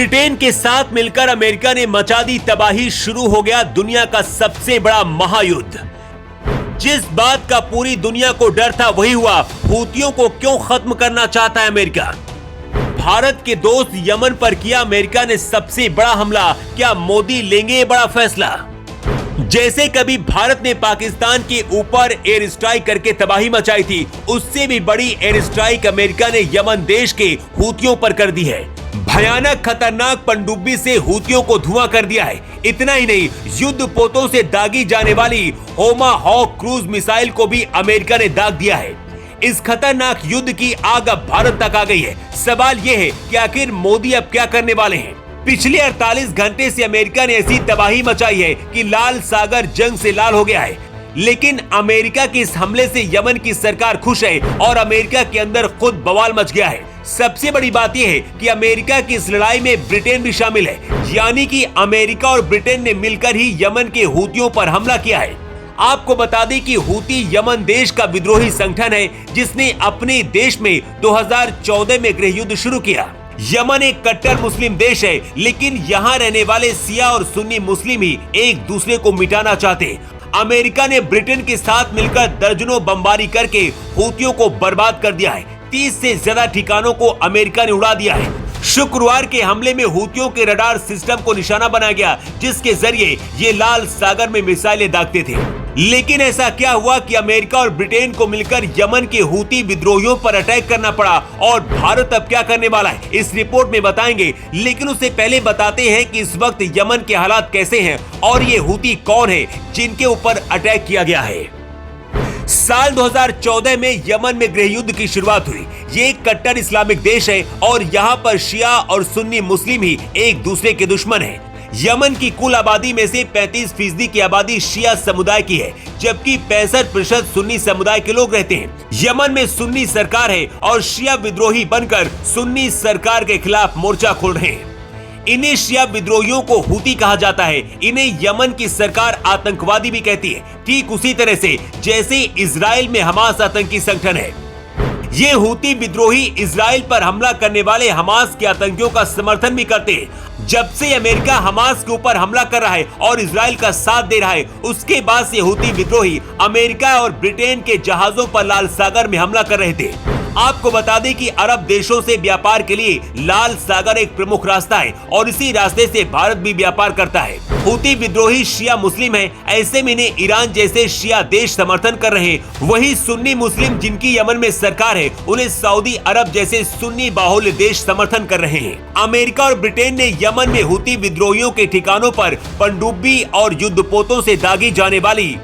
Britain के साथ मिलकर अमेरिका ने मचा दी तबाही। शुरू हो गया दुनिया का सबसे बड़ा महायुद्ध। जिस बात का पूरी दुनिया को डर था वही हुआ। हूतियों को क्यों खत्म करना चाहता है अमेरिका? भारत के दोस्त यमन पर किया अमेरिका ने सबसे बड़ा हमला। क्या मोदी लेंगे ये बड़ा फैसला? जैसे कभी भारत ने पाकिस्तान के ऊपर एयर स्ट्राइक करके तबाही मचाई थी, उससे भी बड़ी एयर स्ट्राइक अमेरिका ने यमन देश के हूतियों पर कर दी है। भयानक खतरनाक पनडुब्बी से हूतियों को धुआं कर दिया है। इतना ही नहीं, युद्ध पोतों से दागी जाने वाली टोमाहॉक क्रूज मिसाइल को भी अमेरिका ने दाग दिया है। इस खतरनाक युद्ध की आग अब भारत तक आ गई है। सवाल यह है कि आखिर मोदी अब क्या करने वाले हैं? पिछले 48 घंटे से अमेरिका ने ऐसी तबाही मचाई है कि लाल सागर जंग से लाल हो गया है। लेकिन अमेरिका के इस हमले से यमन की सरकार खुश है और अमेरिका के अंदर खुद बवाल मच गया है। सबसे बड़ी बात यह है कि अमेरिका की इस लड़ाई में ब्रिटेन भी शामिल है, यानी कि अमेरिका और ब्रिटेन ने मिलकर ही यमन के हूतियों पर हमला किया है। आपको बता दें कि हूती यमन देश का विद्रोही संगठन है जिसने अपने देश में 2014 में गृह युद्ध शुरू किया। यमन एक कट्टर मुस्लिम देश है, लेकिन यहाँ रहने वाले शिया और सुन्नी मुस्लिम ही एक दूसरे को मिटाना चाहते। अमेरिका ने ब्रिटेन के साथ मिलकर दर्जनों बमबारी करके हूतियों को बर्बाद कर दिया है। 30 से ज्यादा ठिकानों को अमेरिका ने उड़ा दिया है। शुक्रवार के हमले में हूतियों के रडार सिस्टम को निशाना बनाया गया, जिसके जरिए ये लाल सागर में मिसाइलें दागते थे। लेकिन ऐसा क्या हुआ कि अमेरिका और ब्रिटेन को मिलकर यमन के हूती विद्रोहियों पर अटैक करना पड़ा और भारत अब क्या करने वाला है, इस रिपोर्ट में बताएंगे। लेकिन उससे पहले बताते हैं कि इस वक्त यमन के हालात कैसे हैं और ये हूती कौन है जिनके ऊपर अटैक किया गया है। साल 2014 में यमन में गृह युद्ध की शुरुआत हुई। ये एक कट्टर इस्लामिक देश है और यहाँ पर शिया और सुन्नी मुस्लिम ही एक दूसरे के दुश्मन हैं। यमन की कुल आबादी में से 35% की आबादी शिया समुदाय की है, जबकि 65% सुन्नी समुदाय के लोग रहते हैं। यमन में सुन्नी सरकार है और शिया विद्रोही बनकर सुन्नी सरकार के खिलाफ मोर्चा खोल रहे हैं। इन्हें शिया विद्रोहियों को हूती कहा जाता है। इन्हें यमन की सरकार आतंकवादी भी कहती है, ठीक उसी तरह से जैसे इजराइल में हमास आतंकी संगठन है। ये हूती विद्रोही इजराइल पर हमला करने वाले हमास के आतंकियों का समर्थन भी करते हैं। जब से अमेरिका हमास के ऊपर हमला कर रहा है और इजराइल का साथ दे रहा है, उसके बाद से हूती विद्रोही अमेरिका और ब्रिटेन के जहाजों पर लाल सागर में हमला कर रहे थे। आपको बता दें कि अरब देशों से व्यापार के लिए लाल सागर एक प्रमुख रास्ता है और इसी रास्ते से भारत भी व्यापार करता है। हूती विद्रोही शिया मुस्लिम है, ऐसे में इन्हें ईरान जैसे शिया देश समर्थन कर रहे हैं। वही सुन्नी मुस्लिम जिनकी यमन में सरकार है, उन्हें सऊदी अरब जैसे सुन्नी बाहुल्य देश समर्थन कर रहे हैं। अमेरिका और ब्रिटेन ने यमन में हूती विद्रोहियों के ठिकानों पर पनडुब्बी और युद्धपोतों से दागी जाने वाली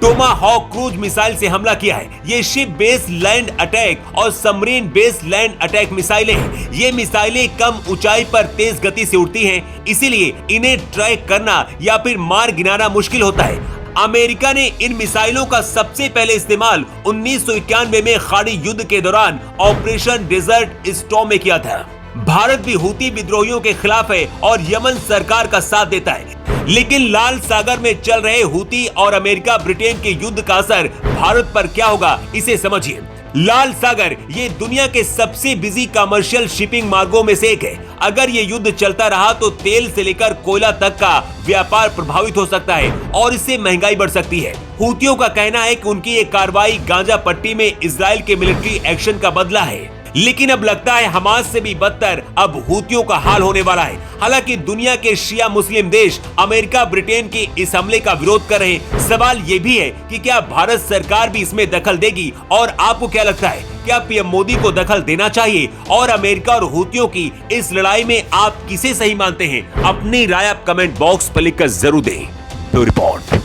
टोमाहॉक क्रूज मिसाइल से हमला किया है। ये शिप बेस्ड लैंड अटैक और सबमरीन बेस्ड लैंड अटैक मिसाइलें हैं। ये मिसाइलें कम ऊंचाई पर तेज गति से उड़ती हैं, इसीलिए इन्हें ट्रैक करना या फिर मार गिराना मुश्किल होता है। अमेरिका ने इन मिसाइलों का सबसे पहले इस्तेमाल 1991 में खाड़ी युद्ध के दौरान ऑपरेशन डेजर्ट स्टॉर्म में किया था। भारत भी हूती विद्रोहियों के खिलाफ है और यमन सरकार का साथ देता है। लेकिन लाल सागर में चल रहे हूती और अमेरिका ब्रिटेन के युद्ध का असर भारत पर क्या होगा, इसे समझिए। लाल सागर ये दुनिया के सबसे बिजी कमर्शियल शिपिंग मार्गों में से एक है। अगर ये युद्ध चलता रहा तो तेल से लेकर कोयला तक का व्यापार प्रभावित हो सकता है और इससे महंगाई बढ़ सकती है। हूतियों का कहना है कि उनकी ये कार्रवाई गाजा पट्टी में इजराइल के मिलिट्री एक्शन का बदला है। लेकिन अब लगता है हमास से भी बदतर अब हूतियों का हाल होने वाला है। हालांकि दुनिया के शिया मुस्लिम देश अमेरिका ब्रिटेन के इस हमले का विरोध कर रहे हैं। सवाल ये भी है कि क्या भारत सरकार भी इसमें दखल देगी? और आपको क्या लगता है, क्या पीएम मोदी को दखल देना चाहिए? और अमेरिका और हूतियों की इस लड़ाई में आप किसे सही मानते हैं? अपनी राय आप कमेंट बॉक्स पर लिखकर जरूर दें। रिपोर्ट।